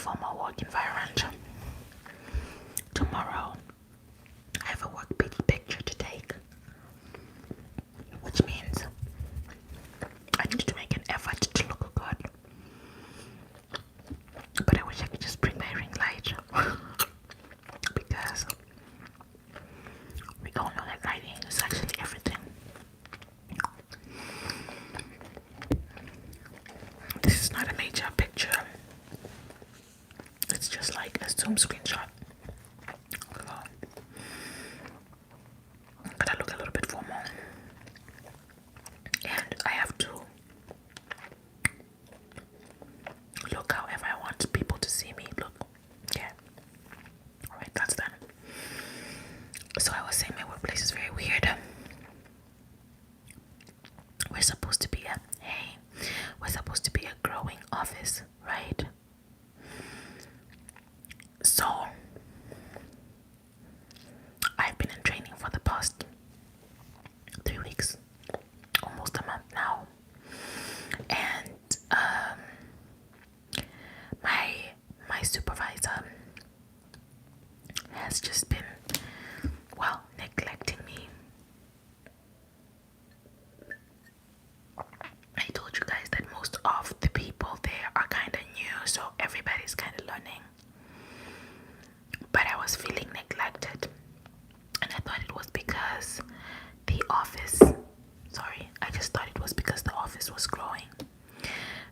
formal work environment. Tomorrow, I have a work picture to take, which means I need to make an effort to look good. But I wish I could just bring my ring light because we all know that lighting is actually everything. This is not a major picture. It's just like a zoom screenshot. Gotta look a little bit formal. And I have to look however I want people to see me look. Yeah. Alright, that's done. So I was saying my workplace is very weird. We're supposed to be a growing office, right? So I've been in training for the past 3 weeks, almost a month now, and my supervisor has just been, well, neglecting me. I told you guys that most of the people there are kind of new, so everybody's kind of learning. But I was feeling neglected, and I thought it was because I just thought it was because the office was growing,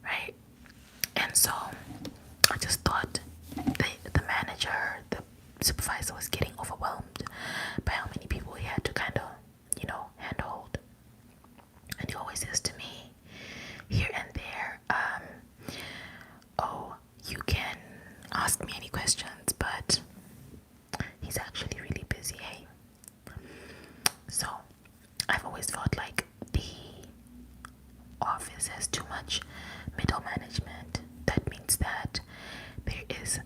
right? And so I just thought the manager, the supervisor was getting overwhelmed by how many people he had to kind of, handhold. And he always says to me here and there, oh, you can ask me any questions, but he's actually really busy, hey? So I've always felt like the office has too much middle management. That means that there is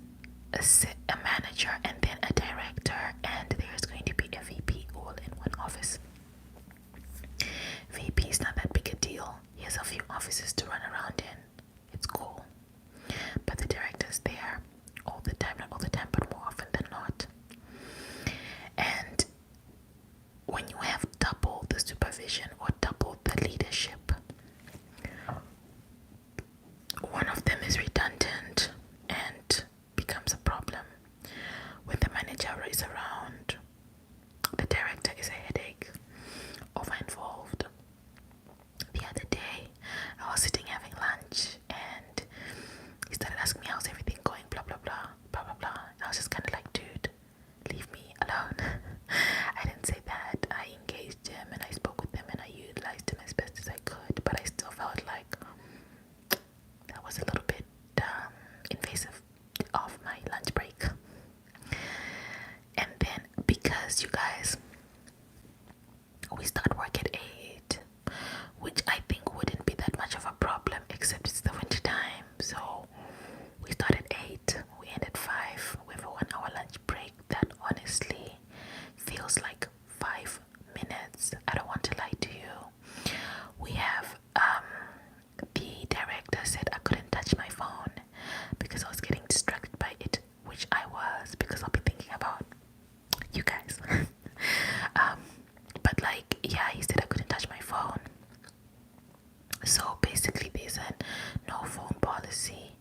a manager and then a director, and there's going to be a VP all in one office. VP is not that big a deal. He has a few offices to run around in. It's cool. But the director's there all the time, not all the time, but more often than not. And when you have double the supervision or double the leadership, one of them is redundant and becomes a problem. When the manager is around, the director is a headache, over involved. The other day, I was sitting having lunch and he started asking me how's everything going, blah blah blah, blah blah blah. And I was just kind of like, dude, leave me alone. I didn't say that. I engaged him and I spoke with him and I utilized him as best as I could, but I still felt like that was a little bit invasive of my lunch break. And then because you guys, we start work at 8, which I think wouldn't be that much of a problem, except it's the winter time. So we start at 8, we end at 5. We have a 1-hour lunch break that honestly feels like 5 minutes. I don't want to lie to you. We have the director said I couldn't touch my phone because I was getting distracted by it, which I was, because I'll be thinking about you guys. But like, yeah, he said I couldn't touch my phone. So basically there's a no phone policy.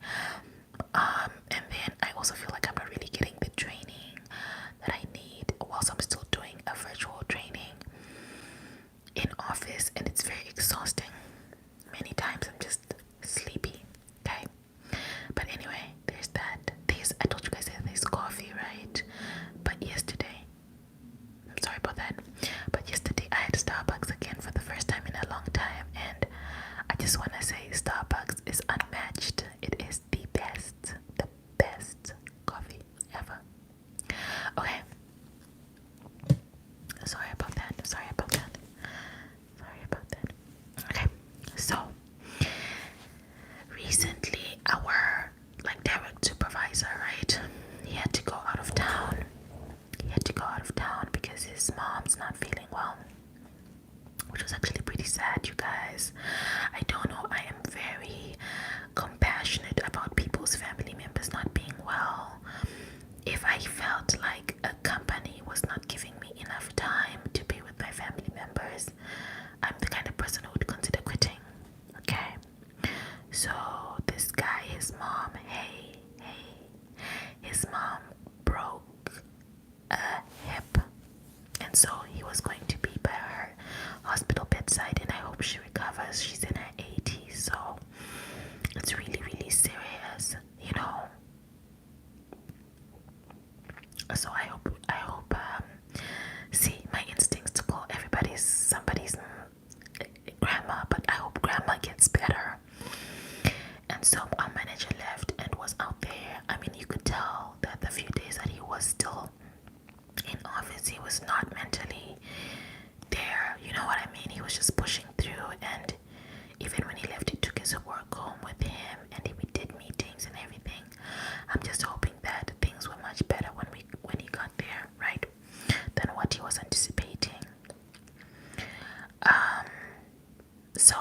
his mom broke a hip, and so he was going to be by her hospital bedside, and I hope she recovers. She's in her 80s, so it's really, really serious, you know. So I hope see, my instincts to call somebody's grandma, but I hope grandma gets better. And so our manager left and was out there. I mean, you could tell that the few days that he was still in office, he was not mentally there, you know what I mean? He was just pushing through, and even when he left, he took his work home with him, and we did meetings and everything. I'm just hoping that things were much better when he got there, right, than what he was anticipating. So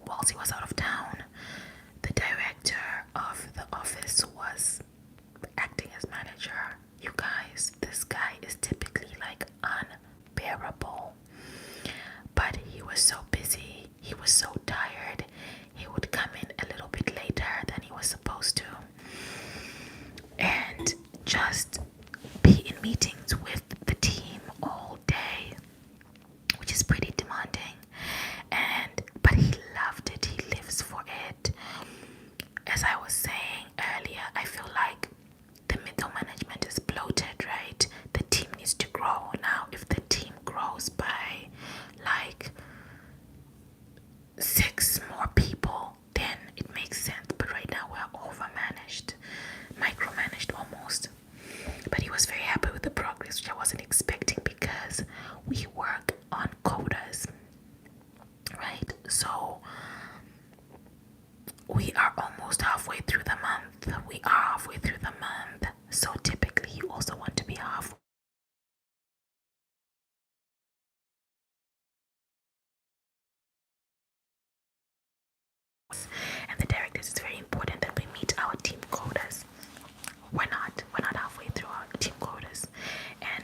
whilst he was out of town, the director of the office was acting as manager. You guys, this guy is typically like unbearable, but he was so busy, he was so tired, he would come in a little bit later than he was supposed to, and just be in meetings with the team all day, which is pretty demanding. But he loved it, he lives for it. As I was saying earlier, I feel like the middle management is bloated, right? The team needs to grow. Now, if the team grows by like 6 more people, then it makes sense. But right now we're overmanaged, micromanaged almost. But he was very happy with the progress, which I wasn't expecting, because we work on quotas, right? So we are almost halfway through the month. So typically you also want to be halfway. And the directors, it's very important that we meet our team quotas. We're not halfway through our team quotas, and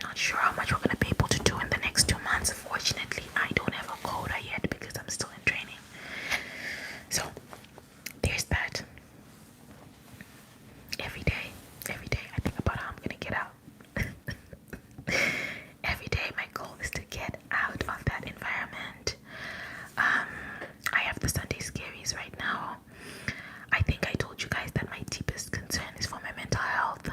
not sure how much we're going to be able to do in the next 2 months. Fortunately, I don't have a quota yet because I'm still in training. So there's that. Every day I think about how I'm going to get out. Every day my goal is to get out of that environment. I have the Sunday scaries right now. I think I told you guys that my deepest concern is for my mental health.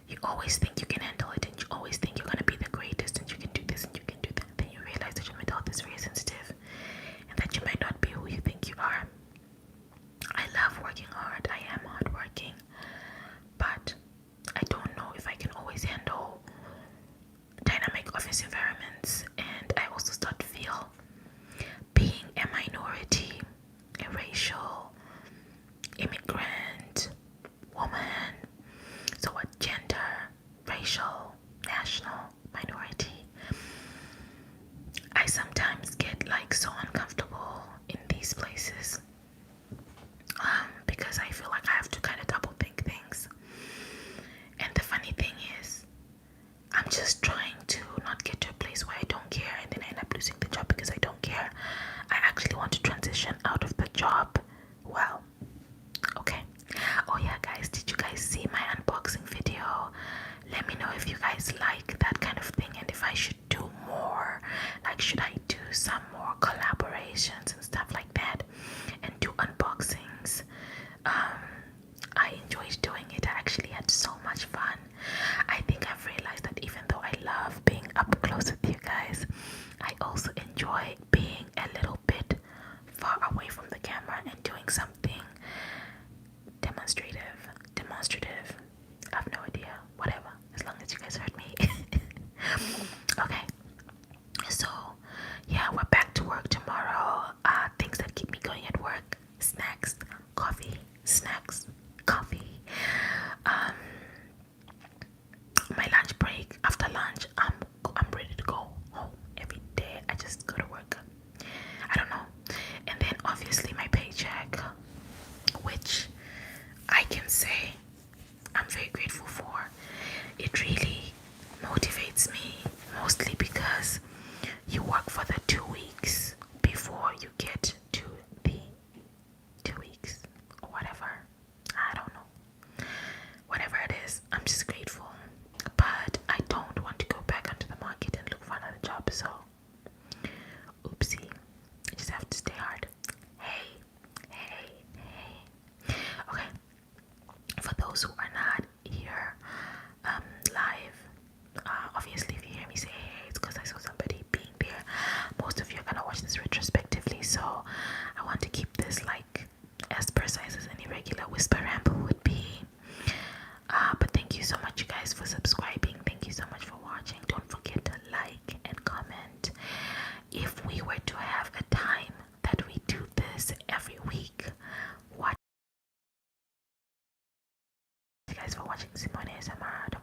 You always think you can handle it, and you always think you're going to be the greatest, and you can do this and you can do that. Then you realize that your mental health is very sensitive, and that you might not be who you think you are. I love working hard. I am hardworking, but I don't know if I can always handle dynamic office environments. And I also start to feel, being a minority, a racial, immigrant, woman, so what, gender, racial, national, minority, I sometimes get like so uncomfortable in these places, because I feel like I have to kind of double think things. And the funny thing is, I'm just trying to not get to a place where I don't care and then I end up losing the job because I don't care. I actually want to transition out of the job. Well, okay. Oh yeah, guys, did you guys see my unboxing video? Let me know if you guys like that kind of thing, and if I should do more. Like, should I do some more collaborations and stuff like that, and do unboxings? I enjoyed doing it. I actually had so much fun. I think I've realized that even though I love being up close with you guys, I also enjoy being a little bit far away from the camera and doing something demonstrative. I have no idea. Whatever. As long as you guys heard me. Okay. So, yeah, we're back to work tomorrow. Things that keep me going at work: snacks, coffee. My lunch break. After lunch, I'm ready to go home. Every day I just go to work. I don't know. And then obviously my paycheck, which I can say I'm very grateful for. It really motivates me, mostly because you work for the 2 weeks before you get to the 2 weeks. guys for watching Simone ASMR.